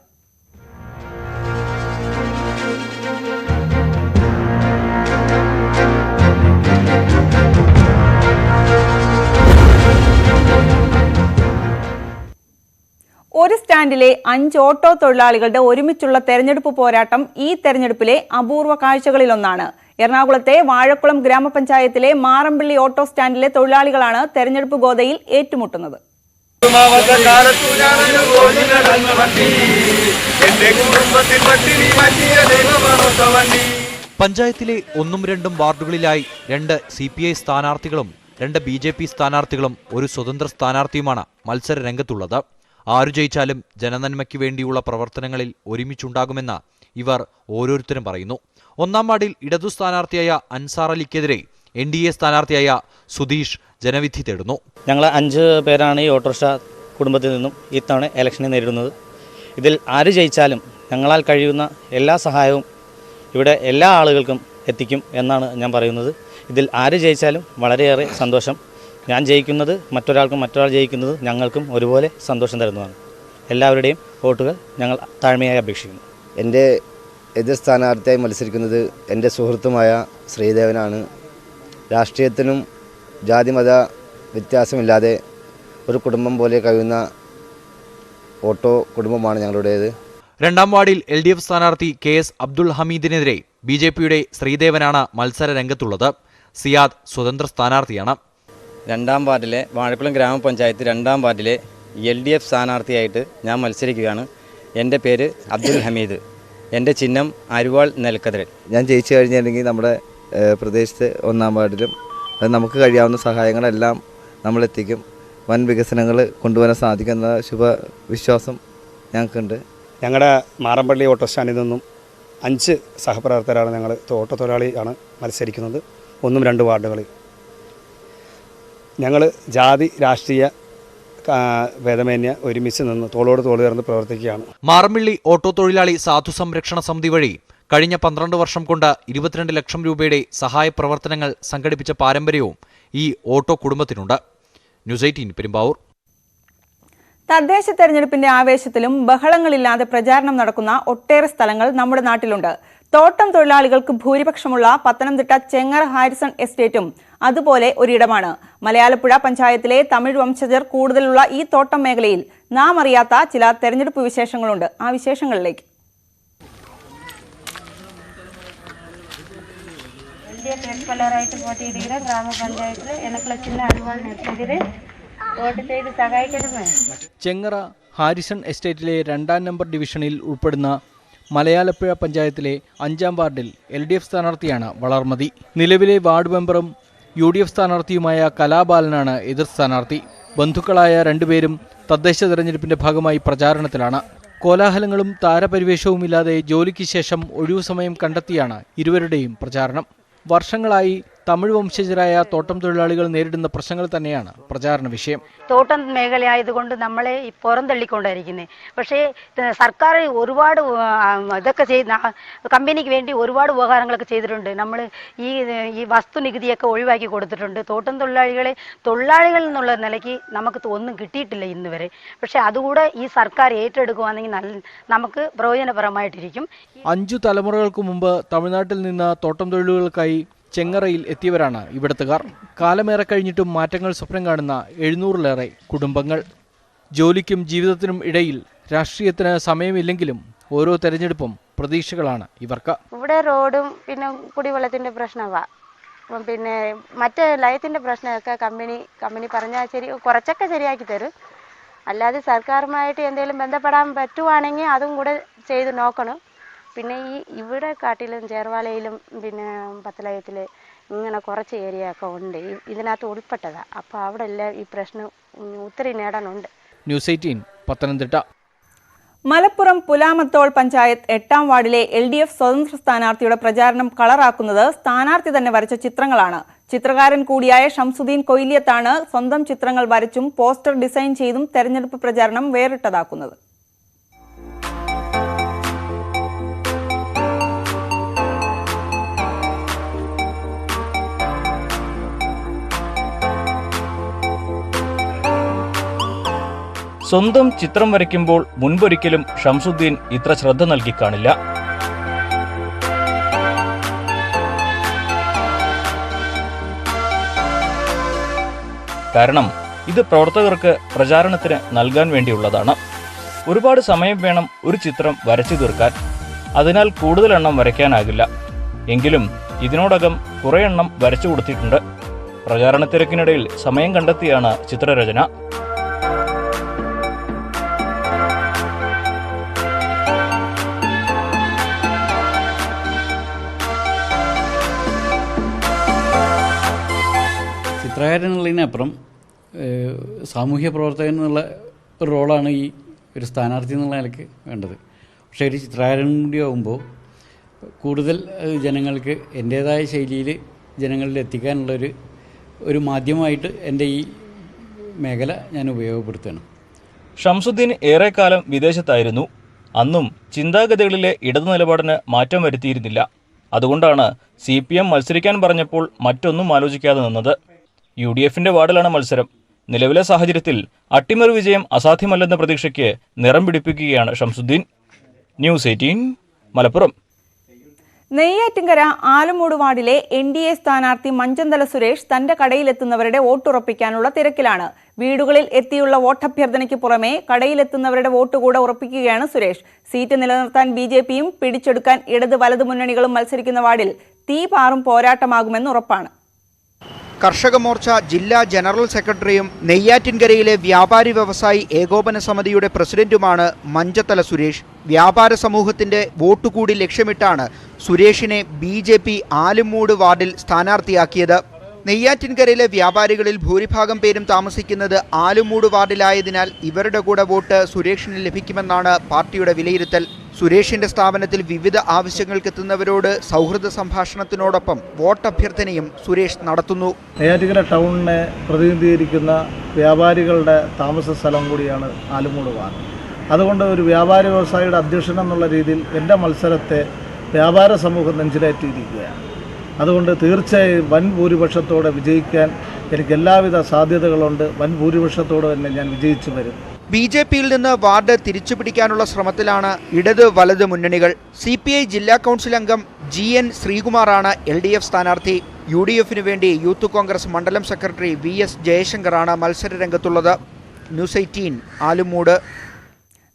ഒരു സ്റ്റാൻഡിലെ 5 ഓട്ടോ തൊഴിലാളികളുടെ ഒരുമിച്ചുള്ള തെരഞ്ഞെടുപ്പ് പോരാട്ടം ഈ തെരഞ്ഞെടുപ്പിലെ അപൂർവ കാഴ്ചകളിലൊന്നാണ്. എറണാകുളത്തെ വാഴക്കുളം ഗ്രാമപഞ്ചായത്തിലെ മാറമ്പിള്ളി ഓട്ടോ സ്റ്റാൻഡിലെ തൊഴിലാളികളാണ് തെരഞ്ഞെടുപ്പ് ഗോതയിൽ ഏറ്റുമുട്ടുന്നത്. പഞ്ചായത്തിലെ 1ഉം 2ഉം വാർഡുകളിലായി 2 CPI സ്ഥാനാർത്ഥികളും 2 BJP സ്ഥാനാർത്ഥികളും ഒരു സ്വതന്ത്ര സ്ഥാനാർത്ഥിയുമാണ് മത്സര രംഗത്തുള്ളത്. ആരു ജയിച്ചാലും ജനനന്മയ്ക്ക് വേണ്ടിയുള്ള പ്രവർത്തനങ്ങളിൽ ഒരുമിച്ചുണ്ടാകുമെന്ന് ഇവർ ഓരോരുത്തരും പറയുന്നു. 1ാം വാർഡിൽ ഇടതു സ്ഥാനാർത്ഥിയായ അൻസാർ അലിക്കെതിരെ NDA സ്ഥാനാർത്ഥിയായ സുധീഷ് ജനവിധി തേടുന്നു. ഞങ്ങൾ 5 പേരാണ് ഈ ഓട്ടോറിക്ഷ കുടുംബത്തിൽ നിന്നും ഇത്തവണ ഇലക്ഷനെ നേരിടുന്നത്. ഇതിൽ ആര് ജയിച്ചാലും ഞങ്ങളാൽ കഴിയുന്ന എല്ലാ സഹായവും ഇവിടെ എല്ലാ ആളുകൾക്കും എത്തിക്കും എന്നാണ് ഞാൻ പറയുന്നത്. ഇതിൽ ആര് ജയിച്ചാലും വളരെയേറെ സന്തോഷം. ഞാൻ ജയിക്കുന്നത് മറ്റൊരാൾക്കും മറ്റൊരാൾ ജയിക്കുന്നത് ഞങ്ങൾക്കും ഒരുപോലെ സന്തോഷം തരുന്നതാണ്. എല്ലാവരുടെയും വോട്ടുകൾ ഞങ്ങൾ താഴ്മയായി അപേക്ഷിക്കുന്നു. എൻ്റെ എതിർ സ്ഥാനാർത്ഥിയായി മത്സരിക്കുന്നത് എൻ്റെ സുഹൃത്തുമായ ശ്രീദേവനാണ്. രാഷ്ട്രീയത്തിനും ജാതിമത വ്യത്യാസമില്ലാതെ ഒരു കുടുംബം പോലെ കഴിയുന്ന ഓട്ടോ കുടുംബമാണ് ഞങ്ങളുടേത്. 2ാം വാർഡിൽ LDF സ്ഥാനാർത്ഥി KS അബ്ദുൾ ഹമീദിനെതിരെ BJPയുടെ ശ്രീദേവനാണ് മത്സര രംഗത്തുള്ളത്. സിയാദ് സ്വതന്ത്ര സ്ഥാനാർത്ഥിയാണ്. 2ാം വാർഡിലെ വാഴക്കുളം ഗ്രാമപഞ്ചായത്ത് 2ാം വാർഡിലെ LDF സ്ഥാനാർത്ഥിയായിട്ട് ഞാൻ മത്സരിക്കുകയാണ്. എൻ്റെ പേര് അബ്ദുൽ ഹമീദ്. എൻ്റെ ചിഹ്നം അരുവാൾ നെൽക്കതിരൻ. ഞാൻ ജയിച്ചു കഴിഞ്ഞിട്ടുണ്ടെങ്കിൽ നമ്മുടെ പ്രദേശത്ത് 1ാം വാർഡിലും നമുക്ക് കഴിയാവുന്ന സഹായങ്ങളെല്ലാം നമ്മളെത്തിക്കും. വൻ വികസനങ്ങൾ കൊണ്ടുവരാൻ സാധിക്കുന്ന ശുഭവിശ്വാസം ഞങ്ങൾക്കുണ്ട്. ഞങ്ങളുടെ മാറമ്പള്ളി ഓട്ടോ സ്റ്റാൻഡിൽ നിന്നും 5 സഹപ്രവർത്തകരാണ്. ഞങ്ങൾ ഓട്ടോ തൊഴിലാളിയാണ് മത്സരിക്കുന്നത് 1-2 വാർഡുകളിൽ. ഞങ്ങൾ ജാതി രാഷ്ട്രീയ ഭേദമന്യേ ഒരുമിച്ച് നിന്ന് തോളോട് തോൾ ചേർന്ന് പ്രവർത്തിക്കുകയാണ്. മാറമ്പിള്ളി ഓട്ടോ തൊഴിലാളി സാധു സംരക്ഷണ സമിതി വഴി കഴിഞ്ഞ 12 വർഷം കൊണ്ട് 22 ലക്ഷം രൂപയുടെ സഹായ പ്രവർത്തനങ്ങൾ സംഘടിപ്പിച്ച പാരമ്പര്യവും ഈ ഓട്ടോ കുടുംബത്തിനുണ്ട്. ന്യൂസ് 18 പെരുമ്പാവൂർ. തദ്ദേശ തെരഞ്ഞെടുപ്പിന്റെ ആവേശത്തിലും ബഹളങ്ങളില്ലാതെ പ്രചാരണം നടക്കുന്ന ഒട്ടേറെ സ്ഥലങ്ങൾ നമ്മുടെ നാട്ടിലുണ്ട്. തോട്ടം തൊഴിലാളികൾക്ക് ഭൂരിപക്ഷമുള്ള പത്തനംതിട്ട ചെങ്ങറ ഹാരിസൺ എസ്റ്റേറ്റും അതുപോലെ ഒരിടമാണ്. മലയാലപ്പുഴ പഞ്ചായത്തിലെ തമിഴ് വംശജർ കൂടുതലുള്ള ഈ തോട്ടം മേഖലയിൽ നാം അറിയാത്ത ചില തെരഞ്ഞെടുപ്പ് വിശേഷങ്ങളുണ്ട്. ആ വിശേഷങ്ങളിലേക്ക്. ചെങ്ങറ ഹാരിസൺ എസ്റ്റേറ്റിലെ 2ാം നമ്പർ ഡിവിഷനിൽ ഉൾപ്പെടുന്ന മലയാലപ്പുഴ പഞ്ചായത്തിലെ 5ാം വാർഡിൽ LDF സ്ഥാനാർത്ഥിയാണ് വളർമതി. നിലവിലെ വാർഡ് മെമ്പറും UDF സ്ഥാനാർത്ഥിയുമായ കലാബാലനാണ് എതിർ സ്ഥാനാർത്ഥി. ബന്ധുക്കളായ 2 പേരും തദ്ദേശ തെരഞ്ഞെടുപ്പിന്റെ ഭാഗമായി പ്രചാരണത്തിലാണ്. കോലാഹലങ്ങളും താരപരിവേഷവുമില്ലാതെ ജോലിക്ക് ശേഷം ഒഴിവു സമയം കണ്ടെത്തിയാണ് ഇരുവരുടെയും പ്രചാരണം. വർഷങ്ങളായി തമിഴ് വംശജരായ തോട്ടം തൊഴിലാളികൾ നേരിടുന്ന പ്രശ്നങ്ങൾ തന്നെയാണ് പ്രചാരണ വിഷയം. തോട്ടം മേഖലയായതുകൊണ്ട് നമ്മളെ പുറന്തള്ളിക്കൊണ്ടായിരിക്കുന്നത്. പക്ഷേ സർക്കാർ ഒരുപാട് ഇതൊക്കെ കമ്പനിക്ക് വേണ്ടി ഒരുപാട് ഉപകാരങ്ങളൊക്കെ ചെയ്തിട്ടുണ്ട്. നമ്മൾ ഈ വസ്തു നികുതിയൊക്കെ ഒഴിവാക്കി കൊടുത്തിട്ടുണ്ട്. തോട്ടം തൊഴിലാളികളിൽ നിന്നുള്ള നിലയ്ക്ക് നമുക്ക് ഒന്നും കിട്ടിയിട്ടില്ല ഇന്ന് വരെ. പക്ഷേ അതുകൂടെ ഈ സർക്കാർ ഏറ്റെടുക്കുകയാണെങ്കിൽ നമുക്ക് പ്രയോജനപരമായിട്ടിരിക്കും. 5 തലമുറകൾക്ക് മുമ്പ് തമിഴ്നാട്ടിൽ നിന്ന് തോട്ടം തൊഴിലുകൾക്കായി ചെങ്ങറയിൽ എത്തിയവരാണ് ഇവിടത്തുകാർ. കാലമേറെ കഴിഞ്ഞിട്ടും മാറ്റങ്ങൾ സ്വപ്നം കാണുന്ന 700-ലേറെ കുടുംബങ്ങൾ. ജോലിക്കും ജീവിതത്തിനും ഇടയിൽ രാഷ്ട്രീയത്തിന് സമയമില്ലെങ്കിലും ഓരോ തെരഞ്ഞെടുപ്പും പ്രതീക്ഷകളാണ് ഇവർക്ക്. ഇവിടെ റോഡും പിന്നെ കുടിവെള്ളത്തിന്റെ പ്രശ്നമാണ്. പിന്നെ മറ്റേ ലയത്തിന്റെ പ്രശ്നമൊക്കെ കമ്പനി പറഞ്ഞാൽ കുറച്ചൊക്കെ ശരിയാക്കി തരും. അല്ലാതെ സർക്കാരുമായിട്ട് എന്തെങ്കിലും ബന്ധപ്പെടാൻ പറ്റുവാണെങ്കിൽ അതും കൂടെ ചെയ്ത് നോക്കണം. പിന്നെ ഇവിടെ കാട്ടിലും ചേർവാലയിലും പിന്നെ പത്തലയത്തിൽ ഇങ്ങനെ കുറച്ച് ഏരിയ ഒക്കെ ഉണ്ട്, ഇതിനകത്ത് ഉൾപ്പെട്ടതാണ്. അപ്പോൾ അവിടെ എല്ലാം ഈ പ്രശ്നം ഒത്തിരി നേടാനുണ്ട്. ന്യൂസ് 18 പത്തനംതിട്ട. മലപ്പുറം പുലാമത്തോൾ പഞ്ചായത്ത് 8ാം വാർഡിലെ LDF സ്വതന്ത്ര സ്ഥാനാർത്ഥിയുടെ പ്രചാരണം കളറാക്കുന്നത് സ്ഥാനാർത്ഥി തന്നെ വരച്ച ചിത്രങ്ങളാണ്. ചിത്രകാരൻ കൂടിയായ ഷംസുദ്ദീൻ കൊയിലിയത്താണ് സ്വന്തം ചിത്രങ്ങൾ വരച്ചും പോസ്റ്റർ ഡിസൈൻ ചെയ്തും തെരഞ്ഞെടുപ്പ് പ്രചാരണം വേറിട്ടതാക്കുന്നത്. സ്വന്തം ചിത്രം വരയ്ക്കുമ്പോൾ മുൻപൊരിക്കലും ഷംസുദ്ദീൻ ഇത്ര ശ്രദ്ധ നൽകി കാണില്ല. കാരണം ഇത് പ്രവർത്തകർക്ക് പ്രചാരണത്തിന് നൽകാൻ വേണ്ടിയുള്ളതാണ്. ഒരുപാട് സമയം വേണം ഒരു ചിത്രം വരച്ചു തീർക്കാൻ. അതിനാൽ കൂടുതൽ എണ്ണം വരയ്ക്കാനാകില്ല. എങ്കിലും ഇതിനോടകം കുറേ എണ്ണം വരച്ചു കൊടുത്തിട്ടുണ്ട്. പ്രചാരണ തിരക്കിനിടയിൽ സമയം കണ്ടെത്തിയാണ് ചിത്രരചന. ചിത്രകാരൻ എന്നുള്ളതിനപ്പുറം സാമൂഹ്യ പ്രവർത്തകൻ എന്നുള്ള ഒരു റോളാണ് ഈ ഒരു സ്ഥാനാർത്ഥി എന്നുള്ള നിലയ്ക്ക് വേണ്ടത്. പക്ഷേ ഒരു ചിത്രകാരൻ കൂടി ആകുമ്പോൾ കൂടുതൽ ജനങ്ങൾക്ക് എൻ്റേതായ ശൈലിയിൽ ജനങ്ങളിൽ എത്തിക്കാനുള്ളൊരു മാധ്യമമായിട്ട് എൻ്റെ ഈ മേഖല ഞാൻ ഉപയോഗപ്പെടുത്തണം. ഷംസുദ്ദീൻ ഏറെക്കാലം വിദേശത്തായിരുന്നു. അന്നും ചിന്താഗതികളിലെ ഇടതു നിലപാടിന് മാറ്റം വരുത്തിയിരുന്നില്ല. അതുകൊണ്ടാണ് CPM മത്സരിക്കാൻ പറഞ്ഞപ്പോൾ മറ്റൊന്നും ആലോചിക്കാതെ നിന്നത്. UDFന്റെ വാർഡിലാണ് മത്സരം. നിലവിലെ സാഹചര്യത്തിൽ അട്ടിമറി വിജയം അസാധ്യമല്ലെന്ന പ്രതീക്ഷയ്ക്ക് നിറം പിടിപ്പിക്കുകയാണ് ഷംസുദ്ദീൻ. ന്യൂസ് 18 മലപ്പുറം. നെയ്യാറ്റിൻകര ആലമൂട് വാർഡിലെ NDA സ്ഥാനാർത്ഥി മഞ്ചന്തല സുരേഷ് തന്റെ കടയിലെത്തുന്നവരുടെ വോട്ടുറപ്പിക്കാനുള്ള തിരക്കിലാണ്. വീടുകളിൽ എത്തിയുള്ള വോട്ടഭ്യർത്ഥനയ്ക്ക് പുറമെ കടയിലെത്തുന്നവരുടെ വോട്ട് കൂടെ ഉറപ്പിക്കുകയാണ് സുരേഷ്. സീറ്റ് നിലനിർത്താൻ BJPയും പിടിച്ചെടുക്കാൻ ഇടത് വലതു മുന്നണികളും മത്സരിക്കുന്ന വാർഡിൽ തീപാറും പോരാട്ടമാകുമെന്ന് ഉറപ്പാണ്. കർഷക മോർച്ച ജില്ലാ ജനറൽ സെക്രട്ടറിയും നെയ്യാറ്റിൻകരയിലെ വ്യാപാരി വ്യവസായി ഏകോപന സമിതിയുടെ പ്രസിഡന്റുമാണ് മഞ്ചത്തല സുരേഷ്. വ്യാപാര സമൂഹത്തിന്റെ വോട്ടുകൂടി ലക്ഷ്യമിട്ടാണ് സുരേഷിനെ BJP ആലുമൂട് വാർഡിൽ സ്ഥാനാർത്ഥിയാക്കിയത്. നെയ്യാറ്റിൻകരയിലെ വ്യാപാരികളിൽ ഭൂരിഭാഗം പേരും താമസിക്കുന്നത് ആലുമൂട് വാർഡിലായതിനാൽ ഇവരുടെ കൂടെ വോട്ട് സുരേഷിന് ലഭിക്കുമെന്നാണ് പാർട്ടിയുടെ വിലയിരുത്തൽ. സുരേഷിന്റെ സ്ഥാപനത്തിൽ വിവിധ ആവശ്യങ്ങൾക്കെത്തുന്നവരോട് സൗഹൃദ സംഭാഷണത്തിനോടൊപ്പം വോട്ടഭ്യർത്ഥനയും സുരേഷ് നടത്തുന്നു. നെയ്യാറ്റിൻകര ടൗണിനെ പ്രതിനിധീകരിക്കുന്ന വ്യാപാരികളുടെ താമസ സ്ഥലം കൂടിയാണ് ആലുമൂട് വാർഡ്. അതുകൊണ്ട് ഒരു വ്യാപാരി വ്യവസായിയുടെ അധ്യക്ഷൻ എന്നുള്ള രീതിയിൽ എൻ്റെ മത്സരത്തെ വ്യാപാര സമൂഹം നെഞ്ചിലേറ്റിയിരിക്കുകയാണ്. അതുകൊണ്ട് തീർച്ചയായും വൻ ഭൂരിപക്ഷത്തോടെ വിജയിക്കാൻ എനിക്ക് എല്ലാവിധ സാധ്യതകളുണ്ട്. വൻ ഭൂരിപക്ഷത്തോടെ തന്നെ ഞാൻ വിജയിച്ചു വരും. BJPയിൽ നിന്ന് വാർഡ് തിരിച്ചുപിടിക്കാനുള്ള ശ്രമത്തിലാണ് ഇടത് വലത് മുന്നണികൾ. CPI ജില്ലാ കൗൺസിൽ അംഗം GN ശ്രീകുമാറാണ് LDF സ്ഥാനാർത്ഥി. UDFിന് വേണ്ടി യൂത്ത് കോൺഗ്രസ് മണ്ഡലം സെക്രട്ടറി VS ജയശങ്കറാണ് മത്സര രംഗത്തുള്ളത്. ന്യൂസ് 18 ആലുമൂട്.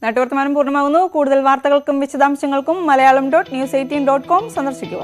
നാട്ടുവർത്തമാനം പൂർണ്ണമാകുന്നു. കൂടുതൽ വാർത്തകൾക്കും വിശദാംശങ്ങൾക്കും malayalam.news18.com സന്ദർശിക്കുക.